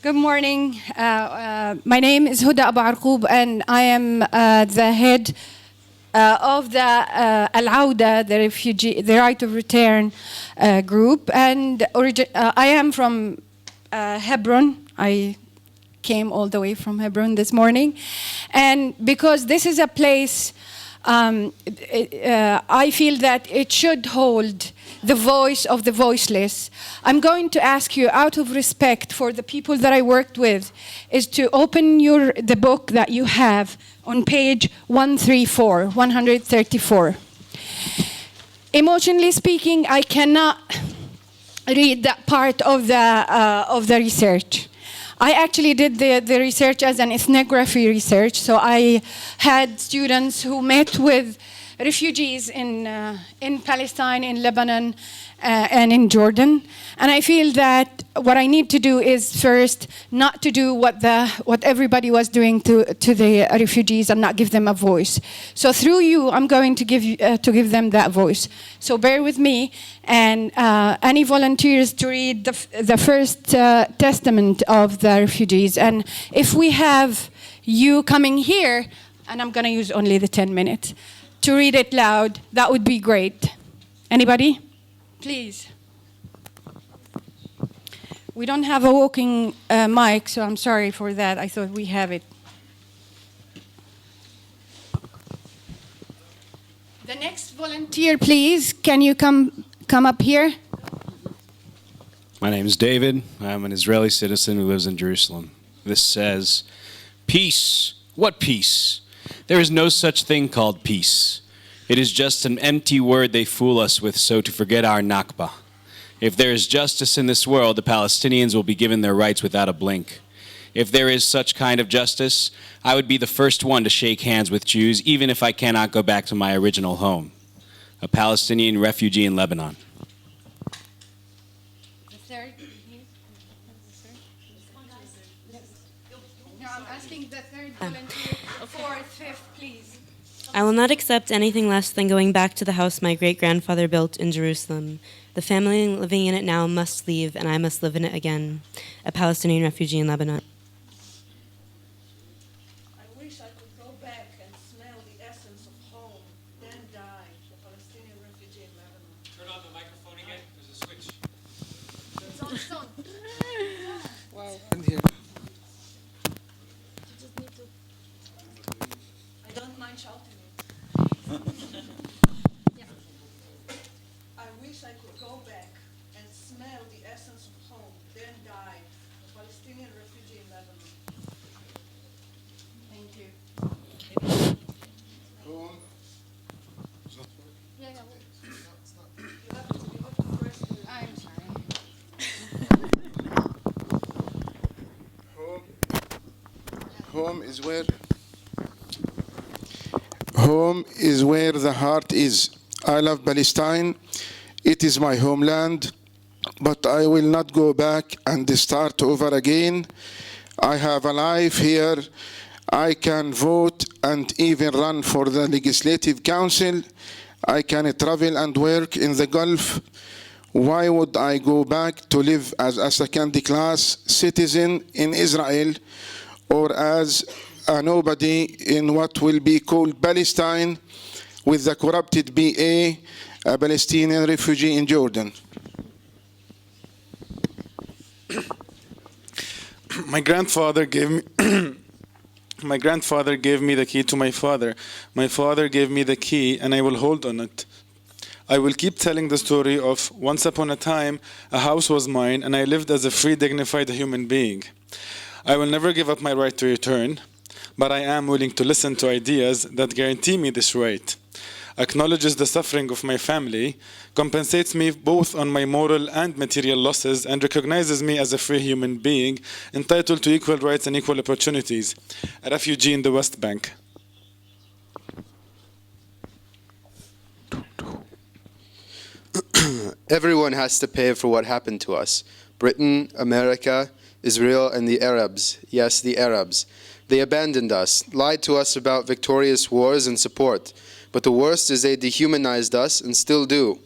Good morning. My name is Huda Abu Arqub, and I am the head of the Al-Auda, the refugee, the right of return group. And I am from Hebron. I came all the way from Hebron this morning. And because this is a place, I feel that it should hold the voice of the voiceless. I'm going to ask you, out of respect for the people that I worked with, is to open the book that you have on page 134. Emotionally speaking, I cannot read that part of the research. I actually did the research as an ethnography research, so I had students who met with refugees in Palestine, in Lebanon, and in Jordan. And I feel that what I need to do is first not to do what everybody was doing to the refugees and not give them a voice. So through you, I'm going to give them that voice. So bear with me, and any volunteers to read the first testament of the refugees. And if we have you coming here, and I'm going to use only the 10 minutes, to read it loud, that would be great. Anybody? Please. We don't have a walking mic, so I'm sorry for that. I thought we have it. The next volunteer, please. Can you come up here? My name is David. I'm an Israeli citizen who lives in Jerusalem. This says, peace. What peace? There is no such thing called peace. It is just an empty word they fool us with so to forget our Nakba. If there is justice in this world, the Palestinians will be given their rights without a blink. If there is such kind of justice, I would be the first one to shake hands with Jews, even if I cannot go back to my original home, a Palestinian refugee in Lebanon. The third, no, I'm asking the third volunteer, fourth, fifth, please. I will not accept anything less than going back to the house my great-grandfather built in Jerusalem. The family living in it now must leave, and I must live in it again, a Palestinian refugee in Lebanon. I wish I could go back and smell the essence of home, then die, a Palestinian refugee in Lebanon. Turn on the microphone again. There's a switch. It's on, it's on. Wow. And here. You just need to... I don't mind shouting it. I wish I could go back and smell the essence of home, then die, a Palestinian refugee in Lebanon. Thank you. Home. Yeah, You have to press the... I'm sorry. Home. Home is where? Home is where the heart is. I love Palestine. It is my homeland, but I will not go back and start over again. I have a life here. I can vote and even run for the Legislative Council. I can travel and work in the Gulf. Why would I go back to live as a second-class citizen in Israel or as a nobody in what will be called Palestine with the corrupted BA, a Palestinian refugee in Jordan? My grandfather gave me my grandfather gave me the key to my father. My father gave me the key, and I will hold on it. I will keep telling the story of once upon a time, a house was mine, and I lived as a free, dignified human being. I will never give up my right to return, but I am willing to listen to ideas that guarantee me this right, acknowledges the suffering of my family, compensates me both on my moral and material losses, and recognizes me as a free human being entitled to equal rights and equal opportunities, a refugee in the West Bank. Everyone has to pay for what happened to us. Britain, America, Israel, and the Arabs. Yes, the Arabs. They abandoned us, lied to us about victorious wars and support. But the worst is they dehumanized us and still do.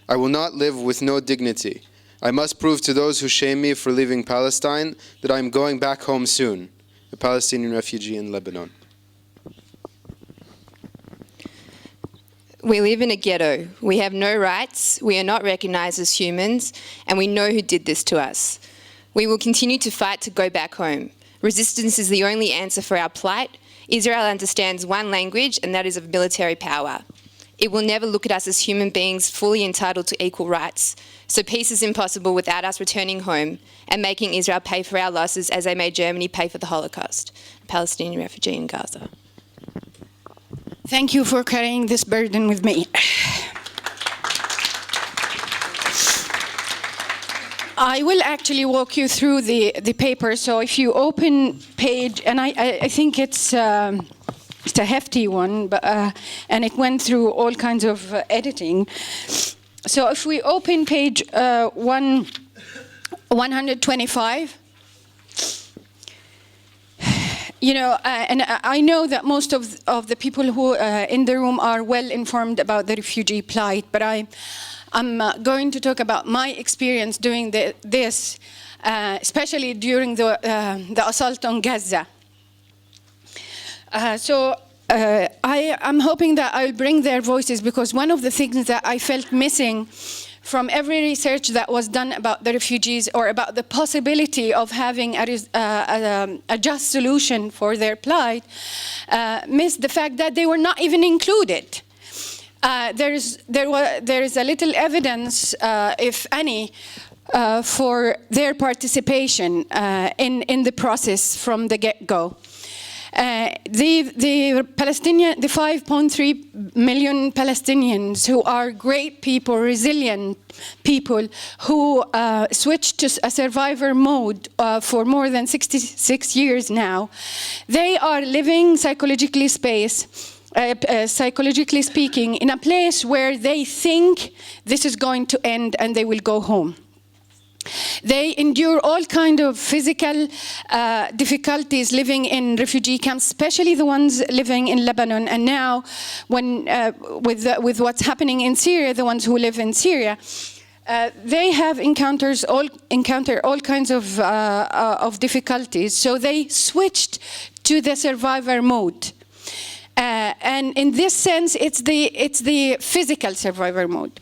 I will not live with no dignity. I must prove to those who shame me for leaving Palestine that I am going back home soon. A Palestinian refugee in Lebanon. We live in a ghetto. We have no rights, we are not recognized as humans, and we know who did this to us. We will continue to fight to go back home. Resistance is the only answer for our plight. Israel understands one language, and that is of military power. It will never look at us as human beings fully entitled to equal rights. So peace is impossible without us returning home and making Israel pay for our losses as they made Germany pay for the Holocaust. A Palestinian refugee in Gaza. Thank you for carrying this burden with me. I will actually walk you through the paper. So if you open page, and I think it's a hefty one, but, and it went through all kinds of editing. So if we open page 125, you know, and I know that most of the people who in the room are well informed about the refugee plight, but I'm going to talk about my experience doing this, especially during the assault on Gaza. I'm hoping that I'll bring their voices, because one of the things that I felt missing from every research that was done about the refugees, or about the possibility of having a just solution for their plight, missed the fact that they were not even included. There is a little evidence, if any, for their participation in the process from the get-go. The 5.3 million Palestinians, who are great people, resilient people, who switched to a survivor mode for more than 66 years now, they are living psychologically speaking, in a place where they think this is going to end and they will go home. They endure all kinds of physical difficulties living in refugee camps, especially the ones living in Lebanon, and now, with what's happening in Syria, the ones who live in Syria, they have encountered all kinds of difficulties. So they switched to the survivor mode. And in this sense, it's the physical survivor mode.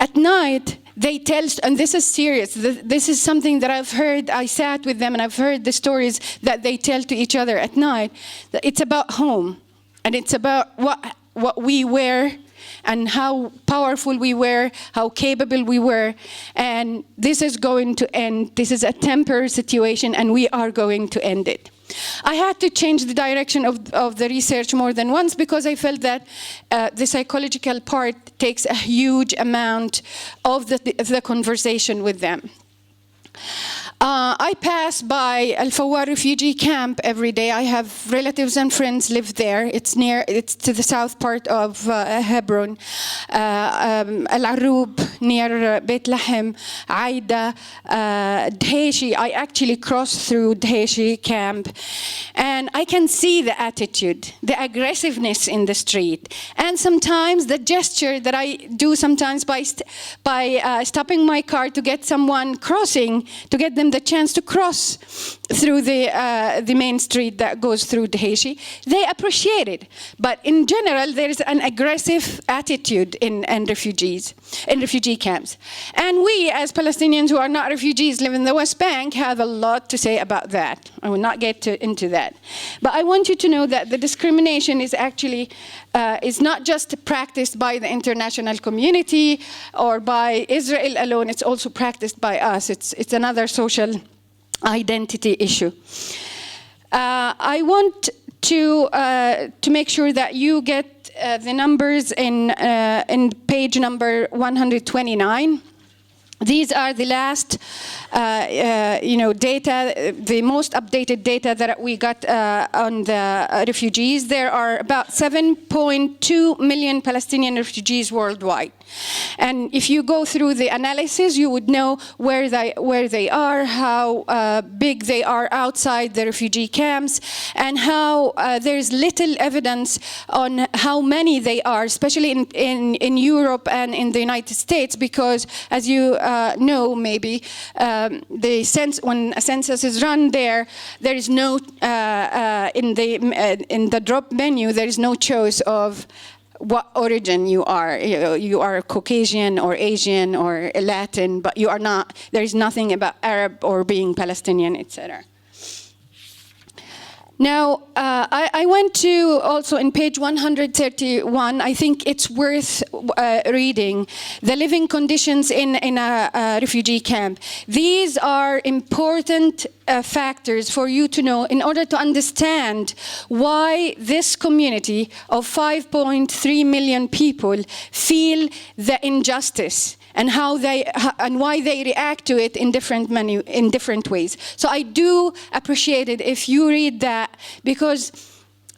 At night, they tell, and this is serious, this is something that I've heard, I sat with them and I've heard the stories that they tell to each other at night, that it's about home, and it's about what we were, and how powerful we were, how capable we were, and this is going to end. This is a temporary situation, and we are going to end it. I had to change the direction of the research more than once, because I felt that the psychological part takes a huge amount of the conversation with them. I pass by Al Fawar refugee camp every day. I have relatives and friends live there. It's to the south part of Hebron. Al Arqub, near Beit Lahem, Aida, Dheshi. I actually crossed through Dheshi camp, and I can see the attitude, the aggressiveness in the street, and sometimes the gesture that I do sometimes by stopping my car to get someone crossing, to get them the chance to cross through the main street that goes through Dheshi. They appreciate it. But in general, there is an aggressive attitude in refugee camps. And we, as Palestinians who are not refugees, live in the West Bank, have a lot to say about that. I will not get into that. But I want you to know that the discrimination is actually is not just practiced by the international community or by Israel alone. It's also practiced by us. It's another social identity issue. I want to make sure that you get the numbers in page number 129. These are the last, data, the most updated data that we got on the refugees. There are about 7.2 million Palestinian refugees worldwide. And if you go through the analysis, you would know where they are, how big they are outside the refugee camps, and how there's little evidence on how many they are, especially in Europe and in the United States, because as you know, maybe, when a census is run there is no, in the drop menu, there is no choice of what origin you are. You are Caucasian or Asian or Latin, but you are not. There is nothing about Arab or being Palestinian, etc. Now, I went to also in page 131, I think it's worth reading, the living conditions in a refugee camp. These are important factors for you to know in order to understand why this community of 5.3 million people feel the injustice and why they react to it in different ways. So I do appreciate it if you read that, because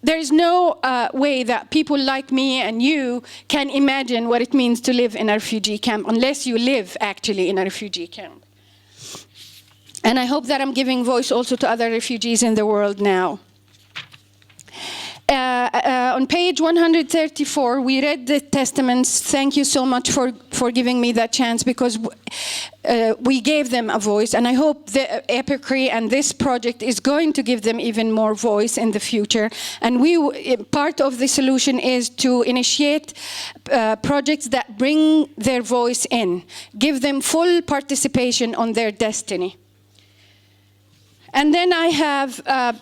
there is no way that people like me and you can imagine what it means to live in a refugee camp unless you live actually in a refugee camp. And I hope that I'm giving voice also to other refugees in the world now. On page 134, we read the testaments. Thank you so much for giving me that chance, because we gave them a voice, and I hope the Epicree and this project is going to give them even more voice in the future. And part of the solution is to initiate projects that bring their voice in, give them full participation on their destiny. And then I have an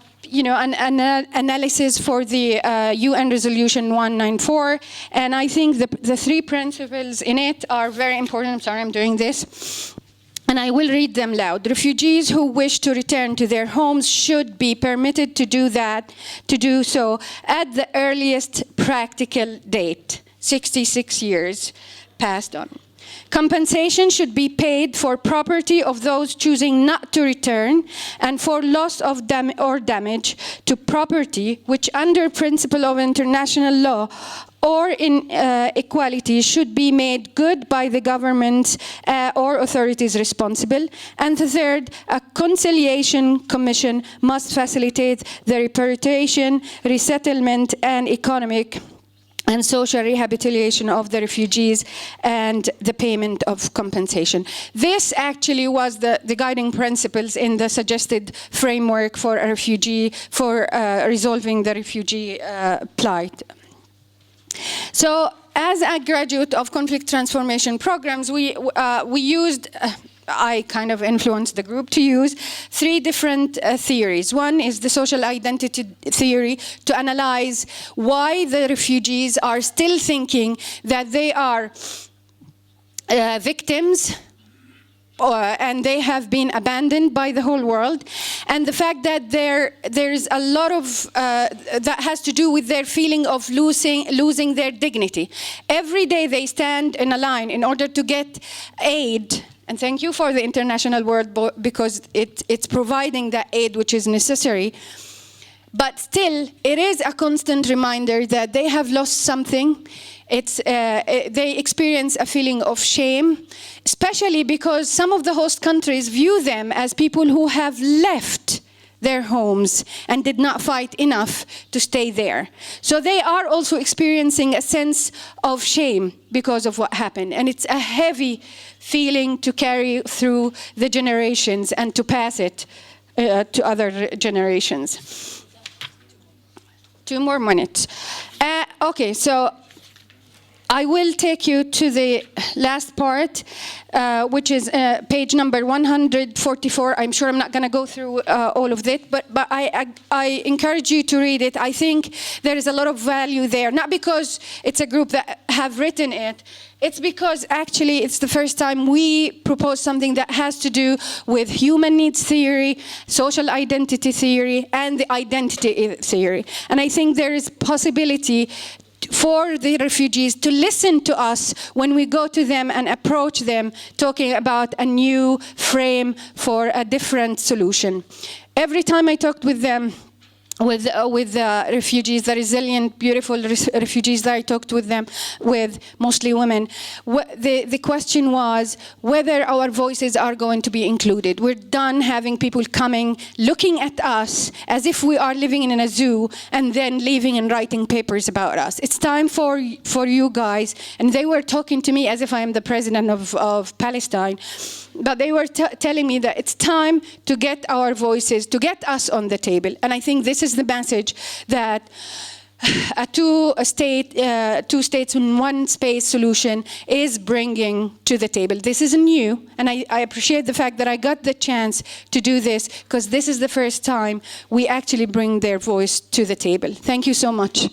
analysis for the UN Resolution 194, and I think the three principles in it are very important. I'm sorry, I'm doing this. And I will read them loud. Refugees who wish to return to their homes should be permitted to do so at the earliest practical date, 66 years passed on. Compensation should be paid for property of those choosing not to return, and for loss of damage to property which, under principle of international law or inequality, should be made good by the government or authorities responsible. And the third, a conciliation commission must facilitate the repatriation, resettlement, and economic and social rehabilitation of the refugees and the payment of compensation. This actually was the guiding principles in the suggested framework for a refugee, for resolving the refugee plight. So, as a graduate of conflict transformation programs, we used, I kind of influenced the group to use three different theories. One is the social identity theory, to analyze why the refugees are still thinking that they are victims and they have been abandoned by the whole world, and the fact that there's a lot of that has to do with their feeling of losing their dignity. Every day they stand in a line in order to get aid. And thank you for the international word, because it's providing that aid which is necessary. But still, it is a constant reminder that they have lost something. They experience a feeling of shame, especially because some of the host countries view them as people who have left their homes and did not fight enough to stay there. So they are also experiencing a sense of shame because of what happened. And it's a heavy feeling to carry through the generations and to pass it to other generations. 2 more minutes. Okay, so I will take you to the last part, which is page number 144. I'm sure I'm not going to go through all of it, but I encourage you to read it. I think there is a lot of value there, not because it's a group that have written it. It's because actually it's the first time we propose something that has to do with human needs theory, social identity theory, and the identity theory. And I think there is possibility for the refugees to listen to us when we go to them and approach them talking about a new frame for a different solution. Every time I talked with them, with the refugees, the resilient, beautiful refugees that I talked with them, with mostly women. The question was whether our voices are going to be included. We're done having people coming, looking at us as if we are living in a zoo, and then leaving and writing papers about us. It's time for you guys. And they were talking to me as if I am the president of Palestine. But they were telling me that it's time to get our voices, to get us on the table. And I think this is the message that a two states in one space solution is bringing to the table. This is new, and I appreciate the fact that I got the chance to do this, because this is the first time we actually bring their voice to the table. Thank you so much.